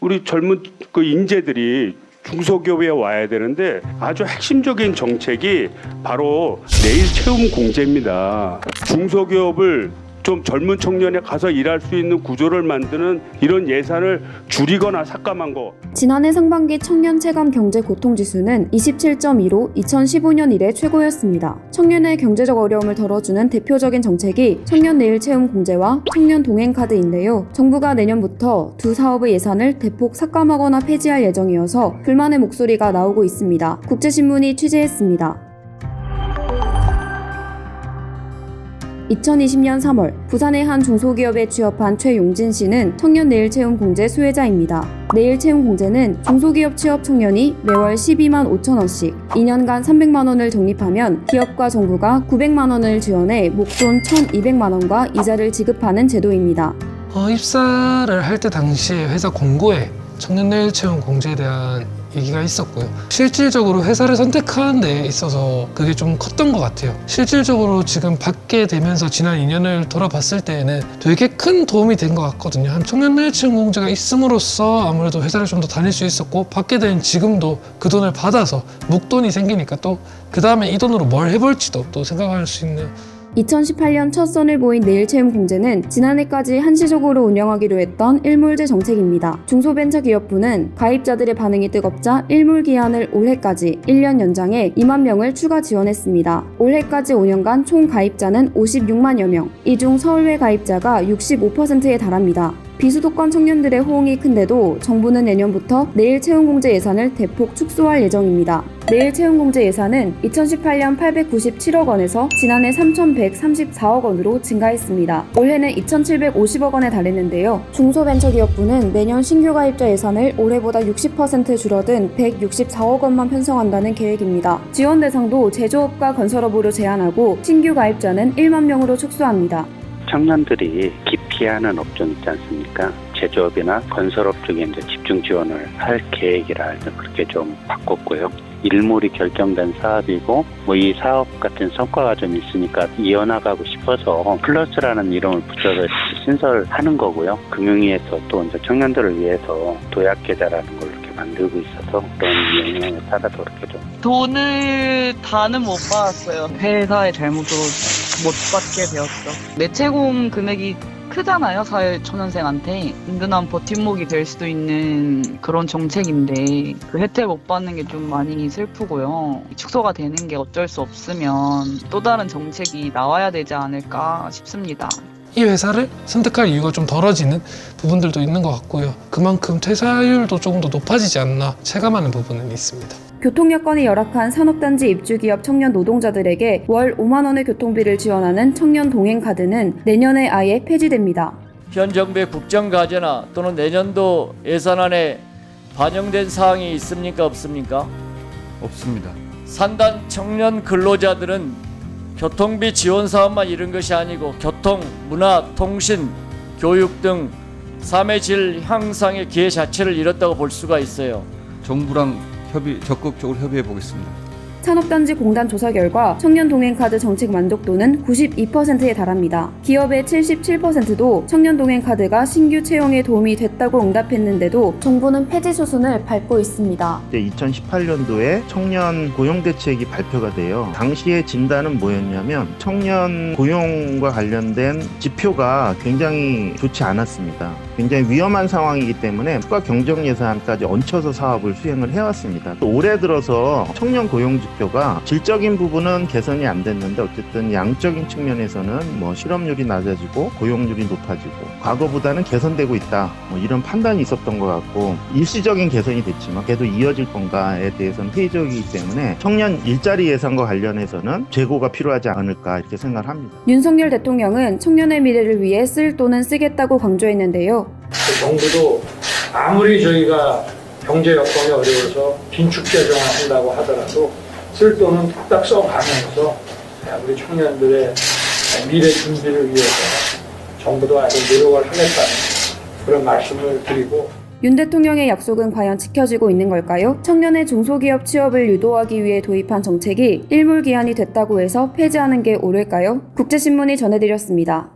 우리 젊은 그 인재들이 중소기업에 와야 되는데 아주 핵심적인 정책이 바로 내일 채움 공제입니다. 중소기업을 좀 젊은 청년이 가서 일할 수 있는 구조를 만드는 이런 예산을 줄이거나 삭감한 거. 지난해 상반기 청년 체감 경제 고통 지수는 27.2로 2015년 이래 최고였습니다. 청년의 경제적 어려움을 덜어주는 대표적인 정책이 청년 내일 채움 공제와 청년 동행 카드인데요. 정부가 내년부터 두 사업의 예산을 대폭 삭감하거나 폐지할 예정이어서 불만의 목소리가 나오고 있습니다. 국제신문이 취재했습니다. 2020년 3월 부산의 한 중소기업에 취업한 최용진 씨는 청년 내일 채움 공제 수혜자입니다. 내일 채움 공제는 중소기업 취업 청년이 매월 12만 5천 원씩 2년간 300만 원을 적립하면 기업과 정부가 900만 원을 지원해 목돈 1,200만 원과 이자를 지급하는 제도입니다. 입사를 할 때 당시에 회사 공고에 청년 내일 채움 공제에 대한 얘기가 있었고요. 실질적으로 회사를 선택하는 데 있어서 그게 좀 컸던 것 같아요. 실질적으로 지금 받게 되면서 지난 2년을 돌아봤을 때에는 되게 큰 도움이 된 것 같거든요. 한 청년 내일 채움 공제가 있음으로써 아무래도 회사를 좀 더 다닐 수 있었고, 받게 된 지금도 그 돈을 받아서 목돈이 생기니까 또 그 다음에 이 돈으로 뭘 해볼지도 또 생각할 수 있는. 2018년 첫 선을 보인 내일 채움 공제는 지난해까지 한시적으로 운영하기로 했던 일몰제 정책입니다. 중소벤처기업부는 가입자들의 반응이 뜨겁자 일몰 기한을 올해까지 1년 연장해 2만 명을 추가 지원했습니다. 올해까지 5년간 총 가입자는 56만여 명, 이 중 서울외 가입자가 65%에 달합니다. 비수도권 청년들의 호응이 큰데도 정부는 내년부터 내일 채움공제 예산을 대폭 축소할 예정입니다. 내일 채움공제 예산은 2018년 897억 원에서 지난해 3,134억 원으로 증가했습니다. 올해는 2,750억 원에 달했는데요. 중소벤처기업부는 내년 신규 가입자 예산을 올해보다 60% 줄어든 164억 원만 편성한다는 계획입니다. 지원 대상도 제조업과 건설업으로 제한하고 신규 가입자는 1만 명으로 축소합니다. 청년들이 기피하는 업종 있지 않습니까? 제조업이나 건설업 쪽에 이제 집중 지원을 할 계획이라 그렇게 좀 바꿨고요. 일몰이 결정된 사업이고 이 사업 같은 성과가 좀 있으니까 이어나가고 싶어서 플러스라는 이름을 붙여서 신설하는 거고요. 금융위에서 또 이제 청년들을 위해서 도약계좌라는 걸 이렇게 만들고 있어서 그런 영향에 따라서 그렇게 좀 돈을 다는 못 받았어요. 회사의 잘못으로 못 받게 되었죠. 내채공 금액이 크잖아요. 사회 초년생한테 든든한 버팀목이 될 수도 있는 그런 정책인데 그 혜택 못 받는 게 좀 많이 슬프고요. 축소가 되는 게 어쩔 수 없으면 또 다른 정책이 나와야 되지 않을까 싶습니다. 이 회사를 선택할 이유가 좀 덜어지는 부분들도 있는 것 같고요. 그만큼 퇴사율도 조금 더 높아지지 않나 체감하는 부분은 있습니다. 교통 여건이 열악한 산업단지 입주기업 청년 노동자들에게 월 5만 원의 교통비를 지원하는 청년 동행 카드는 내년에 아예 폐지됩니다. 현 정부의 국정과제나 또는 내년도 예산안에 반영된 사항이 있습니까? 없습니까? 없습니다. 산단 청년 근로자들은 교통비 지원 사업만 이런 것이 아니고 교통, 문화, 통신, 교육 등 삶의 질 향상의 기회 자체를 잃었다고 볼 수가 있어요. 정부랑 적극적으로 협의해 보겠습니다. 산업단지 공단 조사 결과 청년 동행카드 정책 만족도는 92%에 달합니다. 기업의 77%도 청년 동행카드가 신규 채용에 도움이 됐다고 응답했는데도 정부는 폐지 수순을 밟고 있습니다. 2018년도에 청년 고용대책이 발표가 돼요. 당시의 진단은 뭐였냐면 청년 고용과 관련된 지표가 굉장히 좋지 않았습니다. 굉장히 위험한 상황이기 때문에 추가 경정 예산까지 얹혀서 사업을 수행을 해왔습니다. 또 올해 들어서 청년 고용 지표가 질적인 부분은 개선이 안 됐는데 어쨌든 양적인 측면에서는 실업률이 낮아지고 고용률이 높아지고 과거보다는 개선되고 있다, 이런 판단이 있었던 것 같고, 일시적인 개선이 됐지만 계속 이어질 건가에 대해서는 회의적이기 때문에 청년 일자리 예산과 관련해서는 재고가 필요하지 않을까 이렇게 생각을 합니다. 윤석열 대통령은 청년의 미래를 위해 쓸 돈은 쓰겠다고 강조했는데요. 정부도 아무리 저희가 경제 여건이 어려워서 긴축 재정을 한다고 하더라도 쓸 돈은 뚝딱 써가면서 우리 청년들의 미래 준비를 위해서 정부도 아주 노력을 하겠다는 그런 말씀을 드리고, 윤 대통령의 약속은 과연 지켜지고 있는 걸까요? 청년의 중소기업 취업을 유도하기 위해 도입한 정책이 일몰기한이 됐다고 해서 폐지하는 게 옳을까요? 국제신문이 전해드렸습니다.